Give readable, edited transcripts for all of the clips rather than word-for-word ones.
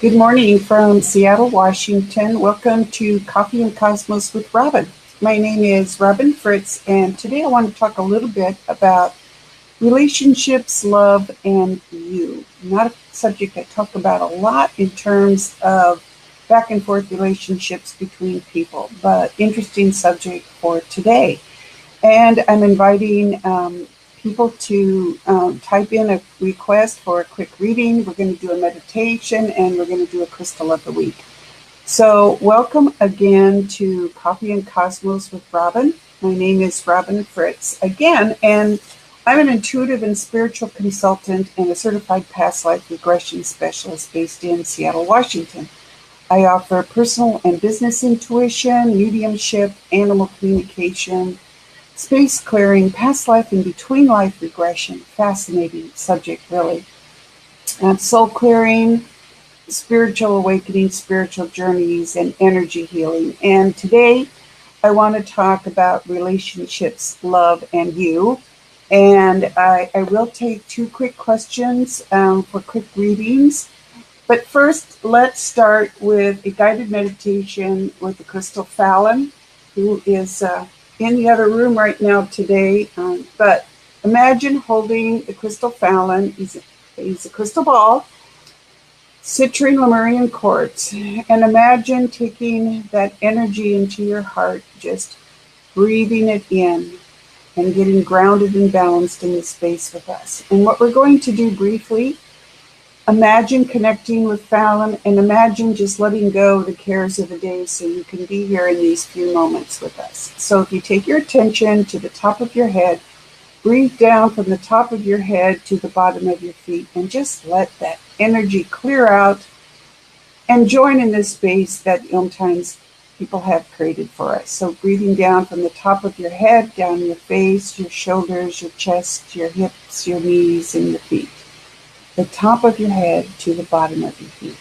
Good morning from Seattle, Washington. Welcome to Coffee and Cosmos with Robin. My name is Robin Fritz, and today I want to talk a little bit about relationships, love, and you. Not a subject I talk about a lot in terms of back and forth relationships between people, but interesting subject for today. And I'm inviting people to type in a request for a quick reading. We're going to do a meditation and we're going to do a crystal of the week. So welcome again to Coffee and Cosmos with Robin. My name is Robin Fritz again, and I'm an intuitive and spiritual consultant and a certified past life regression specialist based in Seattle, Washington. I offer personal and business intuition, mediumship, animal communication, space clearing, past life and between life regression. Fascinating subject, really. Soul clearing, spiritual awakening, spiritual journeys, and energy healing. And today I want to talk about relationships, love, and you. And I will take two quick questions for quick readings. But first, let's start with a guided meditation with the Crystal Fallon, who is in the other room right now today. But imagine holding the Crystal Fallon. He's a crystal ball, citrine Lemurian quartz. And imagine taking that energy into your heart, just breathing it in and getting grounded and balanced in this space with us. And what we're going to do briefly, imagine connecting with Fallon and imagine just letting go of the cares of the day so you can be here in these few moments with us. So if you take your attention to the top of your head, breathe down from the top of your head to the bottom of your feet and just let that energy clear out and join in this space that sometimes people have created for us. So breathing down from the top of your head, down your face, your shoulders, your chest, your hips, your knees, and your feet. The top of your head to the bottom of your feet.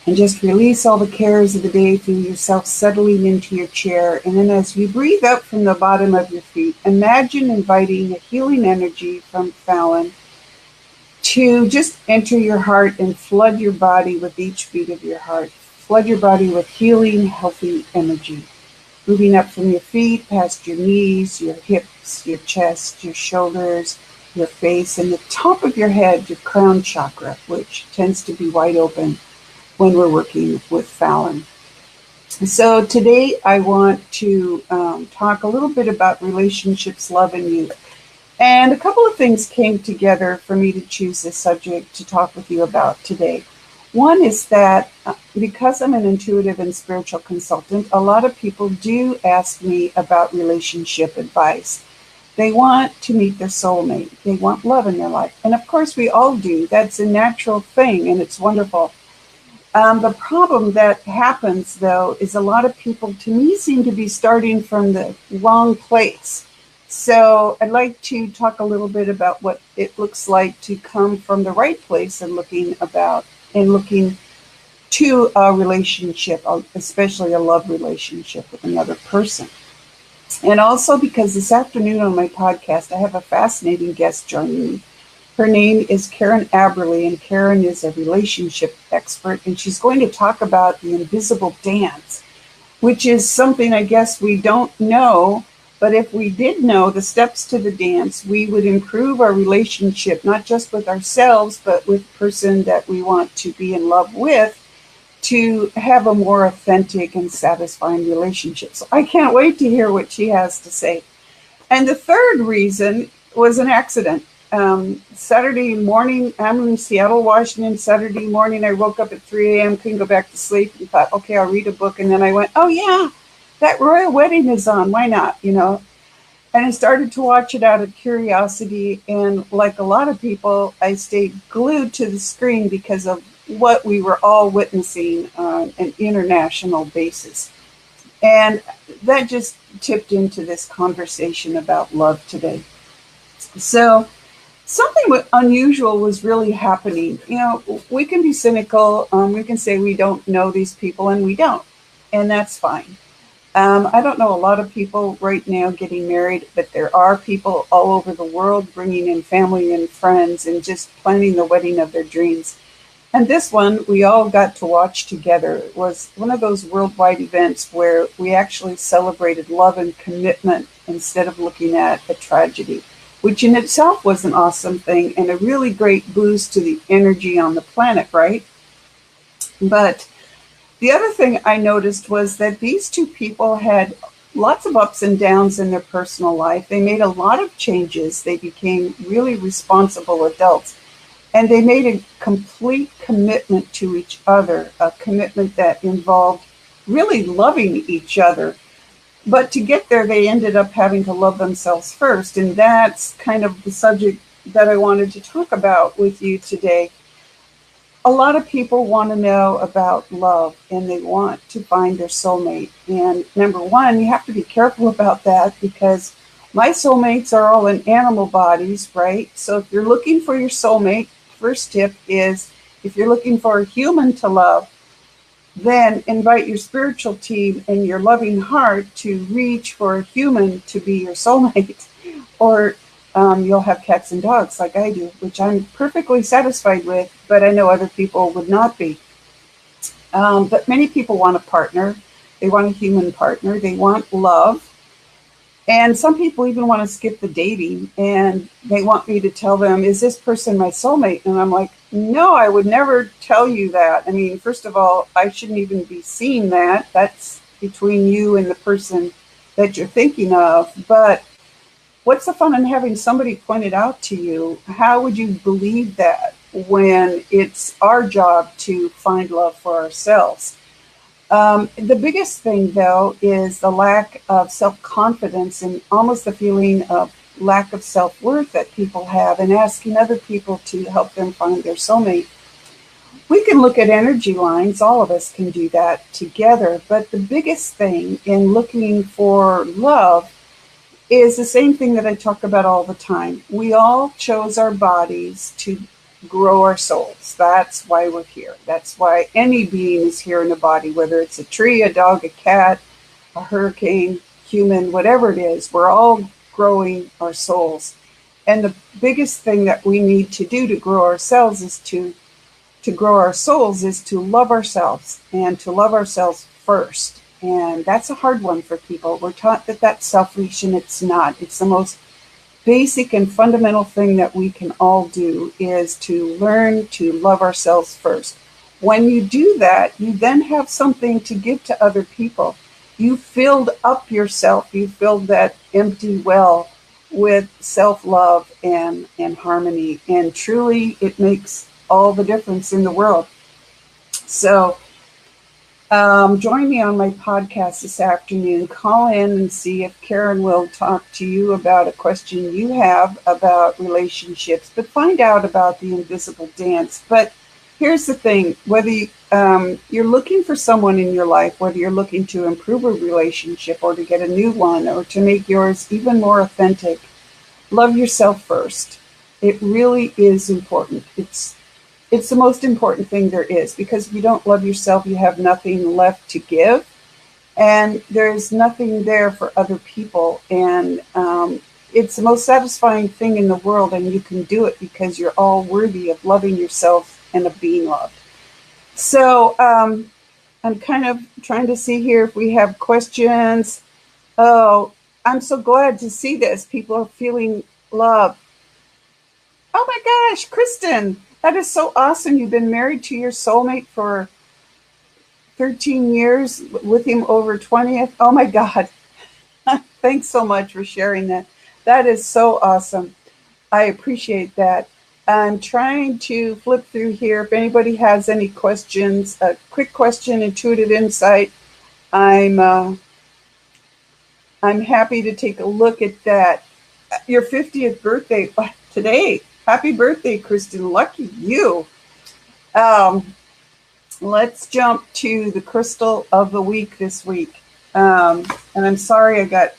And just release all the cares of the day, feel yourself settling into your chair. And then as you breathe up from the bottom of your feet, imagine inviting a healing energy from Fallon to just enter your heart and flood your body with each beat of your heart. Flood your body with healing, healthy energy. Moving up from your feet, past your knees, your hips, your chest, your shoulders, your face, and the top of your head, your crown chakra, which tends to be wide open when we're working with Fallon. So today I want to talk a little bit about relationships, love, and you. And a couple of things came together for me to choose this subject to talk with you about today. One is that because I'm an intuitive and spiritual consultant, a lot of people do ask me about relationship advice. They want to meet their soulmate. They want love in their life. And of course, we all do. That's a natural thing, and it's wonderful. The problem that happens, though, is a lot of people, to me, seem to be starting from the wrong place. So I'd like to talk a little bit about what it looks like to come from the right place and looking to a relationship, especially a love relationship with another person. And also because this afternoon on my podcast, I have a fascinating guest joining me. Her name is Karen Aberle, and Karen is a relationship expert, and she's going to talk about the invisible dance, which is something I guess we don't know, but if we did know the steps to the dance, we would improve our relationship, not just with ourselves, but with the person that we want to be in love with, to have a more authentic and satisfying relationship. So I can't wait to hear what she has to say. And the third reason was an accident. Saturday morning, I'm in Seattle, Washington. Saturday morning, I woke up at 3 a.m., couldn't go back to sleep, and thought, okay, I'll read a book. And then I went, oh yeah, that royal wedding is on. Why not? And I started to watch it out of curiosity. And like a lot of people, I stayed glued to the screen because of what we were all witnessing on an international basis. And that just tipped into this conversation about love today. So something unusual was really happening. We can be cynical. We can say we don't know these people, and we don't. And that's fine. I don't know a lot of people right now getting married, but there are people all over the world bringing in family and friends and just planning the wedding of their dreams. And this one we all got to watch together. It was one of those worldwide events where we actually celebrated love and commitment instead of looking at a tragedy, which in itself was an awesome thing and a really great boost to the energy on the planet, right? But the other thing I noticed was that these two people had lots of ups and downs in their personal life. They made a lot of changes. They became really responsible adults. And they made a complete commitment to each other, a commitment that involved really loving each other. But to get there, they ended up having to love themselves first. And that's kind of the subject that I wanted to talk about with you today. A lot of people want to know about love and they want to find their soulmate. And number one, you have to be careful about that because my soulmates are all in animal bodies, right? So if you're looking for your soulmate, first tip is if you're looking for a human to love, then invite your spiritual team and your loving heart to reach for a human to be your soulmate. Or you'll have cats and dogs like I do, which I'm perfectly satisfied with, but I know other people would not be. But many people want a partner. They want a human partner. They want love. And some people even want to skip the dating and they want me to tell them, is this person my soulmate? And I'm like, no, I would never tell you that. I mean, first of all, I shouldn't even be seeing that. That's between you and the person that you're thinking of. But what's the fun in having somebody point it out to you? How would you believe that when it's our job to find love for ourselves? The biggest thing, though, is the lack of self-confidence and almost the feeling of lack of self-worth that people have and asking other people to help them find their soulmate. We can look at energy lines. All of us can do that together. But the biggest thing in looking for love is the same thing that I talk about all the time. We all chose our bodies to grow our souls. That's why we're here. That's why any being is here in a body, whether it's a tree, a dog, a cat, a hurricane, human, whatever it is. We're all growing our souls. And the biggest thing that we need to do to grow ourselves is to grow our souls is to love ourselves and to love ourselves first. And that's a hard one for people. We're taught that that's selfish and it's not. It's the most basic and fundamental thing that we can all do is to learn to love ourselves first. When you do that, you then have something to give to other people. You filled up yourself. You filled that empty well with self-love and harmony. And truly, it makes all the difference in the world. So join me on my podcast this afternoon. Call in and see if Karen will talk to you about a question you have about relationships, but find out about the invisible dance. But here's the thing, whether you're looking for someone in your life, whether you're looking to improve a relationship or to get a new one or to make yours even more authentic, love yourself first. It really is important. It's the most important thing there is, because if you don't love yourself, you have nothing left to give, and there's nothing there for other people. And it's the most satisfying thing in the world, and you can do it because you're all worthy of loving yourself and of being loved. So I'm kind of trying to see here if we have questions. Oh, I'm so glad to see this. People are feeling love. Oh my gosh, Kristen. That is so awesome. You've been married to your soulmate for 13 years, with him over 20th. Oh my God. Thanks so much for sharing that. That is so awesome. I appreciate that. I'm trying to flip through here. If anybody has any questions, a quick question, intuitive insight, I'm happy to take a look at that. Your 50th birthday today. Happy birthday, Kristen. Lucky you. Let's jump to the crystal of the week this week. And I'm sorry I got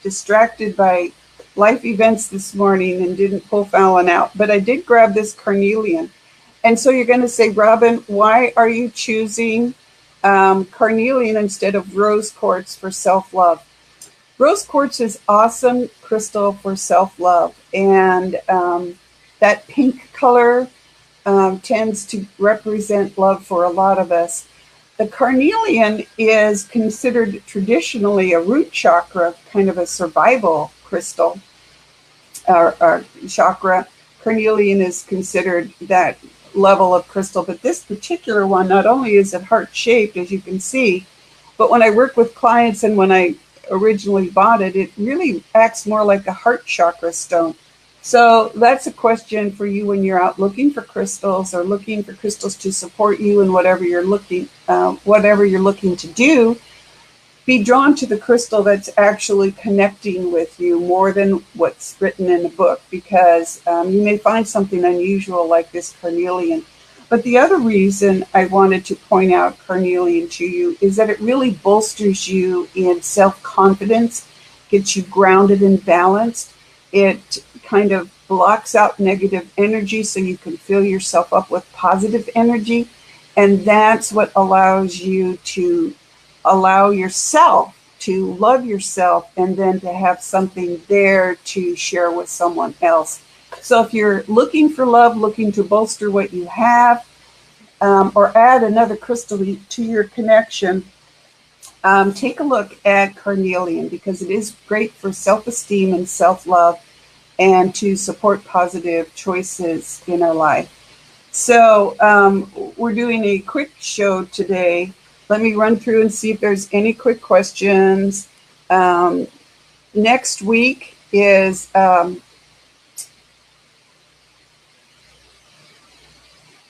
distracted by life events this morning and didn't pull Fallon out. But I did grab this carnelian. And so you're going to say, Robin, why are you choosing carnelian instead of rose quartz for self-love? Rose quartz is awesome crystal for self-love. And that pink color tends to represent love for a lot of us. The carnelian is considered traditionally a root chakra, kind of a survival crystal or chakra. Carnelian is considered that level of crystal, but this particular one, not only is it heart-shaped, as you can see, but when I work with clients and when I originally bought it, it really acts more like a heart chakra stone. So that's a question for you when you're out looking for crystals or looking for crystals to support you in whatever you're looking to do. Be drawn to the crystal that's actually connecting with you more than what's written in the book, because you may find something unusual like this carnelian. But the other reason I wanted to point out carnelian to you is that it really bolsters you in self-confidence, gets you grounded and balanced. It kind of blocks out negative energy so you can fill yourself up with positive energy. And that's what allows you to allow yourself to love yourself and then to have something there to share with someone else. So if you're looking for love, looking to bolster what you have, or add another crystal to your connection, take a look at carnelian, because it is great for self-esteem and self-love and to support positive choices in our life. So we're doing a quick show today. Let me run through and see if there's any quick questions. Next week is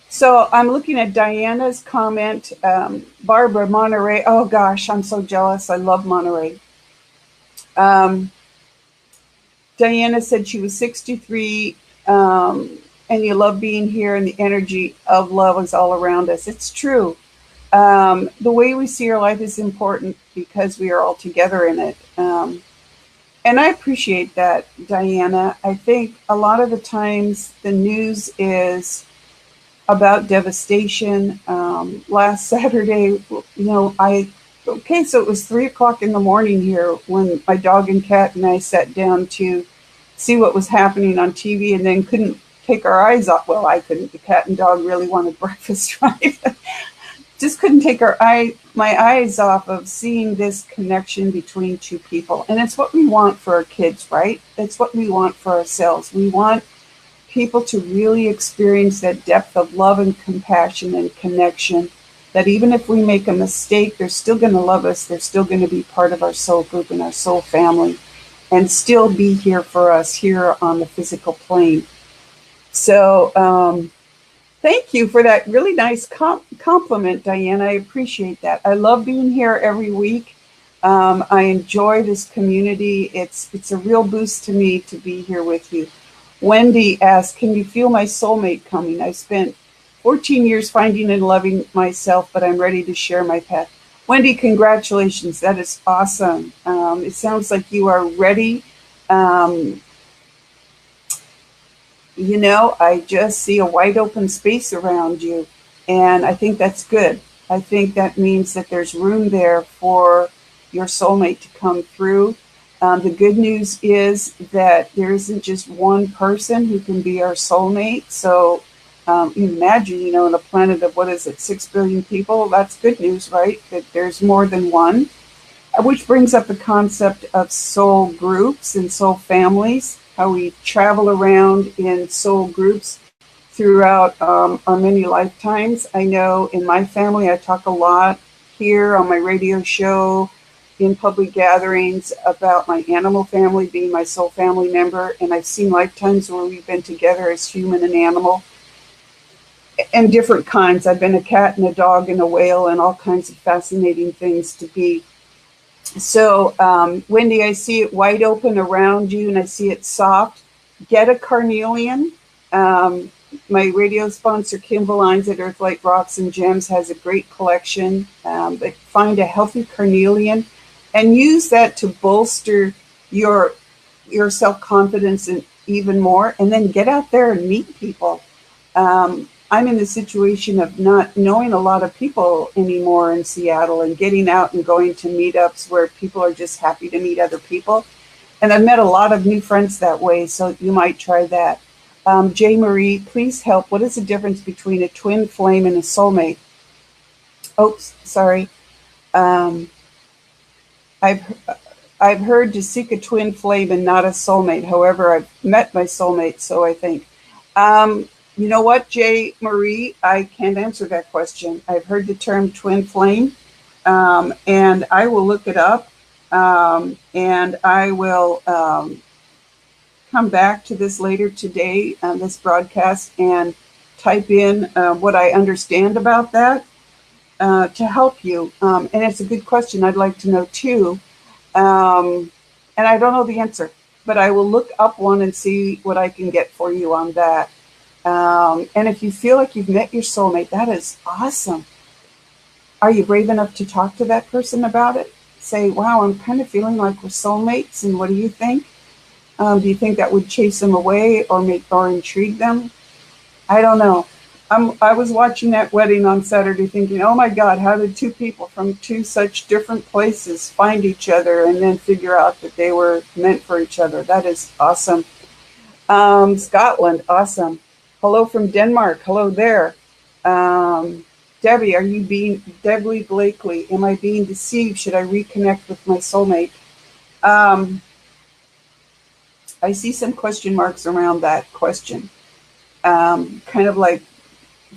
so I'm looking at Diana's comment. Barbara, Monterey. Oh gosh, I'm so jealous. I love Monterey. Diana said she was 63, and you love being here, and the energy of love is all around us. It's true. The way we see our life is important because we are all together in it. And I appreciate that, Diana. I think a lot of the times the news is about devastation. Last Saturday, so it was 3:00 in the morning here when my dog and cat and I sat down to see what was happening on TV, and then couldn't take our eyes off. Well, I couldn't. The cat and dog really wanted breakfast, right? Just couldn't take my eyes off of seeing this connection between two people. And it's what we want for our kids, right? It's what we want for ourselves. We want people to really experience that depth of love and compassion and connection, that even if we make a mistake, they're still going to love us. They're still going to be part of our soul group and our soul family and still be here for us here on the physical plane. So thank you for that really nice compliment, Diana. I appreciate that. I love being here every week. I enjoy this community. It's a real boost to me to be here with you. Wendy asked, can you feel my soulmate coming? I spent 14 years finding and loving myself, but I'm ready to share my path. Wendy, congratulations. That is awesome. It sounds like you are ready. I just see a wide open space around you, and I think that's good. I think that means that there's room there for your soulmate to come through. The good news is that there isn't just one person who can be our soulmate. So imagine, in a planet of, 6 billion people, that's good news, right? That there's more than one, which brings up the concept of soul groups and soul families, how we travel around in soul groups throughout our many lifetimes. I know in my family, I talk a lot here on my radio show, in public gatherings, about my animal family being my soul family member. And I've seen lifetimes where we've been together as human and animal, and different kinds. I've been a cat and a dog and a whale and all kinds of fascinating things to be. So, Wendy, I see it wide open around you, and I see it soft. Get a carnelian. My radio sponsor, Kim Valines at Earthlight Rocks and Gems, has a great collection. But find a healthy carnelian and use that to bolster your self-confidence and even more. And then get out there and meet people. I'm in the situation of not knowing a lot of people anymore in Seattle, and getting out and going to meetups where people are just happy to meet other people. And I've met a lot of new friends that way, so you might try that. J. Marie, please help. What is the difference between a twin flame and a soulmate? Oops, sorry. Um, I've I've heard to seek a twin flame and not a soulmate. However, I've met my soulmate, so I think. You know what, J. Marie? I can't answer that question. I've heard the term twin flame, and I will look it up, and I will come back to this later today on this broadcast and type in what I understand about that to help you. And it's a good question. I'd like to know too. And I don't know the answer, but I will look up one and see what I can get for you on that. And if you feel like you've met your soulmate, that is awesome. Are you brave enough to talk to that person about it? Say, wow, I'm kind of feeling like we're soulmates, and what do you think? Do you think that would chase them away or intrigue them? I don't know. I was watching that wedding on Saturday thinking, oh my God, how did two people from two such different places find each other and then figure out that they were meant for each other? That is awesome. Scotland, awesome. Hello from Denmark. Hello there. Debbie, Debbie Blakely, am I being deceived? Should I reconnect with my soulmate? I see some question marks around that question. Kind of like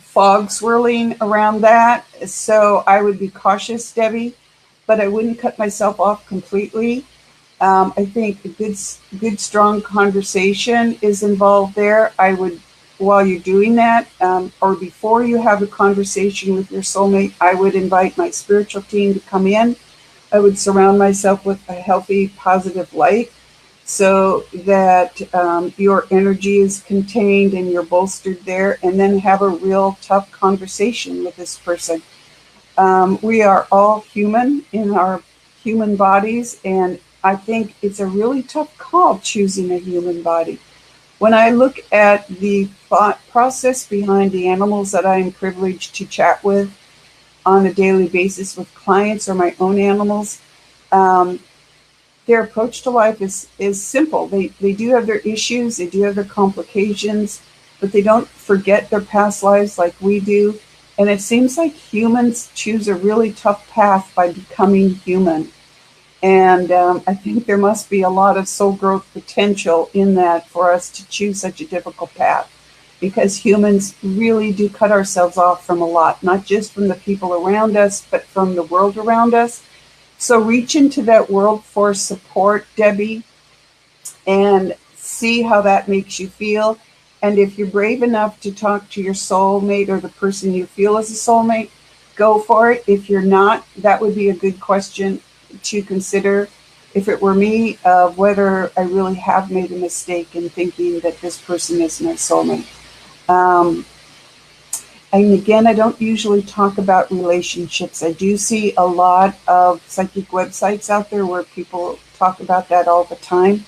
fog swirling around that. So I would be cautious, Debbie, but I wouldn't cut myself off completely. I think a good, strong conversation is involved there. I would, while you're doing that, or before you have a conversation with your soulmate, I would invite my spiritual team to come in. I would surround myself with a healthy, positive light so that your energy is contained and you're bolstered there, and then have a real tough conversation with this person. We are all human in our human bodies, and I think it's a really tough call choosing a human body. When I look at the thought process behind the animals that I am privileged to chat with on a daily basis with clients or my own animals, their approach to life is simple. They do have their issues, they do have their complications, but they don't forget their past lives like we do. And it seems like humans choose a really tough path by becoming human. And I think there must be a lot of soul growth potential in that for us to choose such a difficult path, because humans really do cut ourselves off from a lot, not just from the people around us, but from the world around us. So reach into that world for support, Debbie, and see how that makes you feel. And if you're brave enough to talk to your soulmate or the person you feel is a soulmate, go for it. If you're not, that would be a good question to consider, if it were me, whether I really have made a mistake in thinking that this person is my soulmate. And again, I don't usually talk about relationships. I do see a lot of psychic websites out there where people talk about that all the time.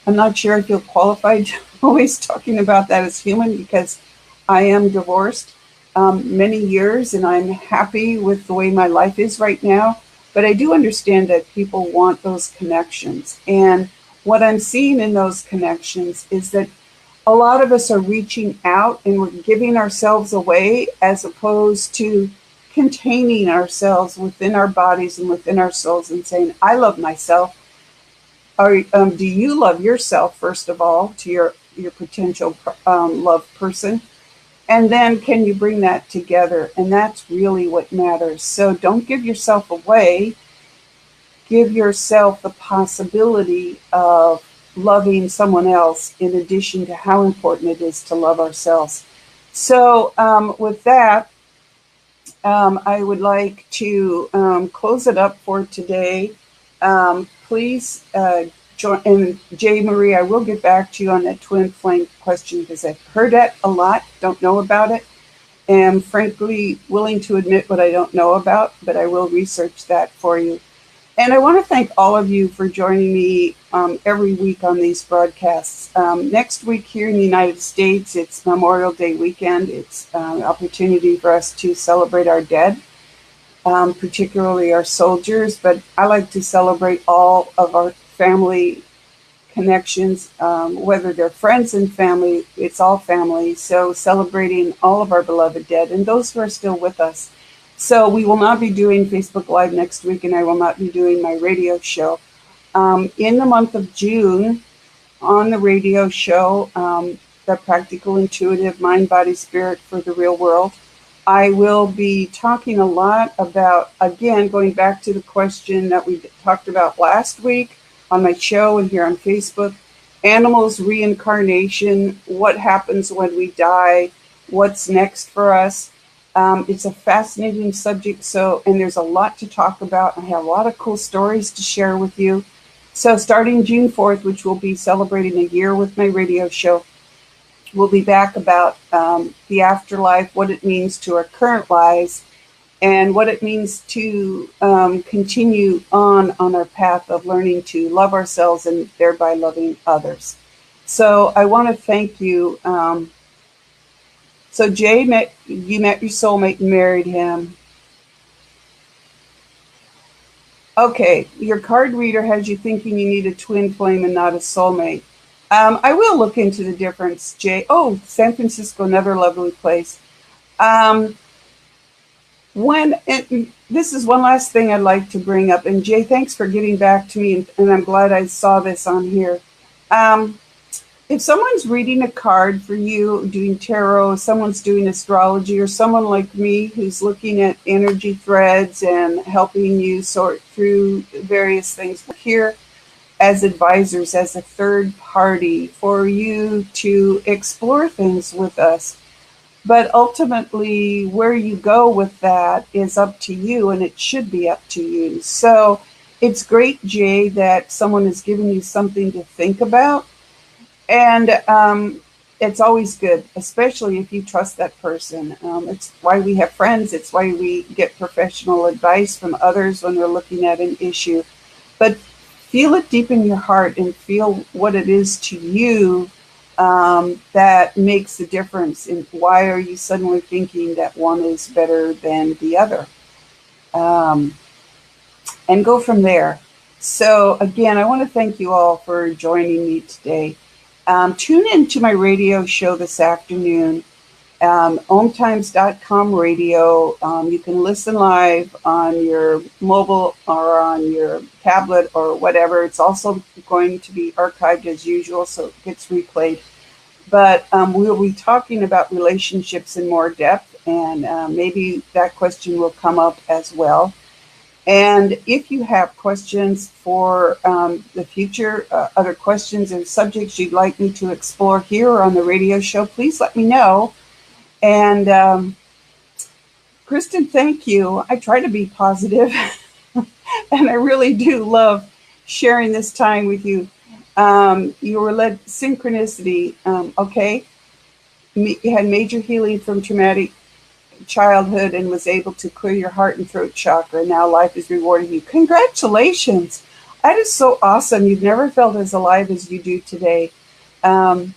I'm not sure I feel qualified always talking about that as human, because I am divorced many years and I'm happy with the way my life is right now. But I do understand that people want those connections. And what I'm seeing in those connections is that a lot of us are reaching out and we're giving ourselves away, as opposed to containing ourselves within our bodies and within our souls and saying, I love myself. Or do you love yourself, first of all, to your potential love person? And then can you bring that together? And that's really what matters. So don't give yourself away. Give yourself the possibility of loving someone else, in addition to how important it is to love ourselves. So with that, I would like to close it up for today. Please join, and J. Marie, I will get back to you on that twin flame question, because I've heard that a lot, don't know about it, and frankly willing to admit what I don't know about, but I will research that for you. And I want to thank all of you for joining me every week on these broadcasts. Next week here in the United States, it's Memorial Day weekend. It's an opportunity for us to celebrate our dead, particularly our soldiers. But I like to celebrate all of our family connections, whether they're friends and family, it's all family. So celebrating all of our beloved dead and those who are still with us. So we will not be doing Facebook Live next week, and I will not be doing my radio show. In the month of June, on the radio show, The Practical Intuitive Mind, Body, Spirit for the Real World, I will be talking a lot about, again, going back to the question that we talked about last week on my show and here on Facebook, animals, reincarnation, what happens when we die, what's next for us. It's a fascinating subject, and there's a lot to talk about. I have a lot of cool stories to share with you. So starting June 4th, which will be celebrating a year with my radio show, we'll be back about the afterlife, what it means to our current lives, and what it means to continue on our path of learning to love ourselves and thereby loving others. So I want to thank you. So Jay, you met your soulmate and married him. Okay, your card reader has you thinking you need a twin flame and not a soulmate. I will look into the difference, Jay. Oh, San Francisco, another lovely place. This is one last thing I'd like to bring up, and Jay, thanks for getting back to me, and I'm glad I saw this on here. If someone's reading a card for you, doing tarot, someone's doing astrology, or someone like me who's looking at energy threads and helping you sort through various things, we're here as advisors, as a third party for you to explore things with us. But ultimately, where you go with that is up to you, and it should be up to you. So it's great, Jay, that someone is giving you something to think about. And it's always good, especially if you trust that person. It's why we have friends. It's why we get professional advice from others when we're looking at an issue. But feel it deep in your heart and feel what it is to you that makes the difference in why are you suddenly thinking that one is better than the other. And go from there. So again, I want to thank you all for joining me today. Tune in to my radio show this afternoon, omtimes.com radio. You can listen live on your mobile or on your tablet or whatever. It's also going to be archived as usual, so it gets replayed. But we'll be talking about relationships in more depth, and maybe that question will come up as well. And if you have questions for the future, other questions and subjects you'd like me to explore here or on the radio show, please let me know. And Kristen, thank you. I try to be positive, and I really do love sharing this time with you. You were led synchronicity, okay? You had major healing from traumatic childhood and was able to clear your heart and throat chakra. Now life is rewarding you. Congratulations. That is so awesome. You've never felt as alive as you do today. Karen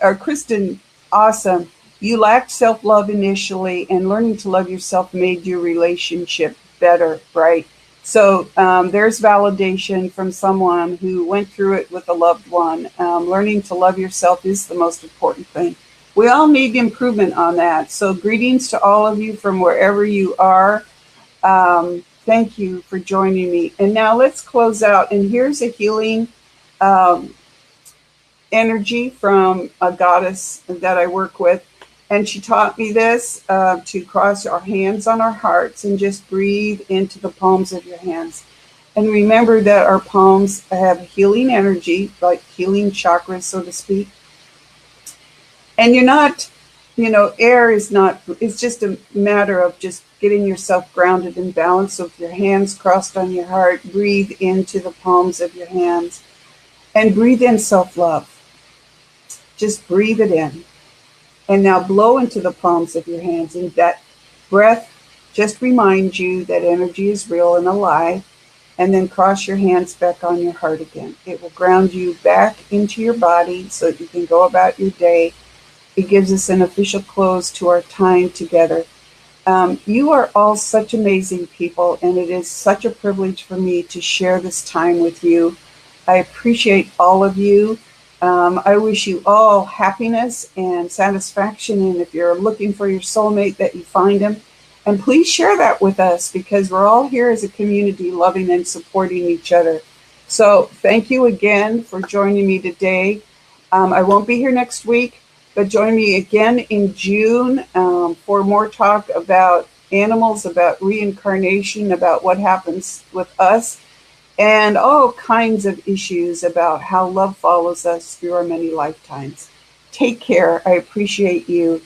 or Kristen, awesome. You lacked self-love initially, and learning to love yourself made your relationship better, right? So there's validation from someone who went through it with a loved one. Learning to love yourself is the most important thing. We all need improvement on that. So greetings to all of you from wherever you are. Thank you for joining me. And now let's close out. And here's a healing energy from a goddess that I work with. And she taught me this, to cross our hands on our hearts and just breathe into the palms of your hands. And remember that our palms have healing energy, like healing chakras, so to speak. And you're not, air is not, it's just a matter of just getting yourself grounded and balanced. So with your hands crossed on your heart, breathe into the palms of your hands and breathe in self-love. Just breathe it in. And now blow into the palms of your hands. And that breath just reminds you that energy is real and alive. And then cross your hands back on your heart again. It will ground you back into your body so that you can go about your day. It gives us an official close to our time together. You are all such amazing people, and it is such a privilege for me to share this time with you. I appreciate all of you. I wish you all happiness and satisfaction. And if you're looking for your soulmate, that you find him. And please share that with us because we're all here as a community loving and supporting each other. So thank you again for joining me today. I won't be here next week, but join me again in June for more talk about animals, about reincarnation, about what happens with us, and all kinds of issues about how love follows us through our many lifetimes. Take care. I appreciate you.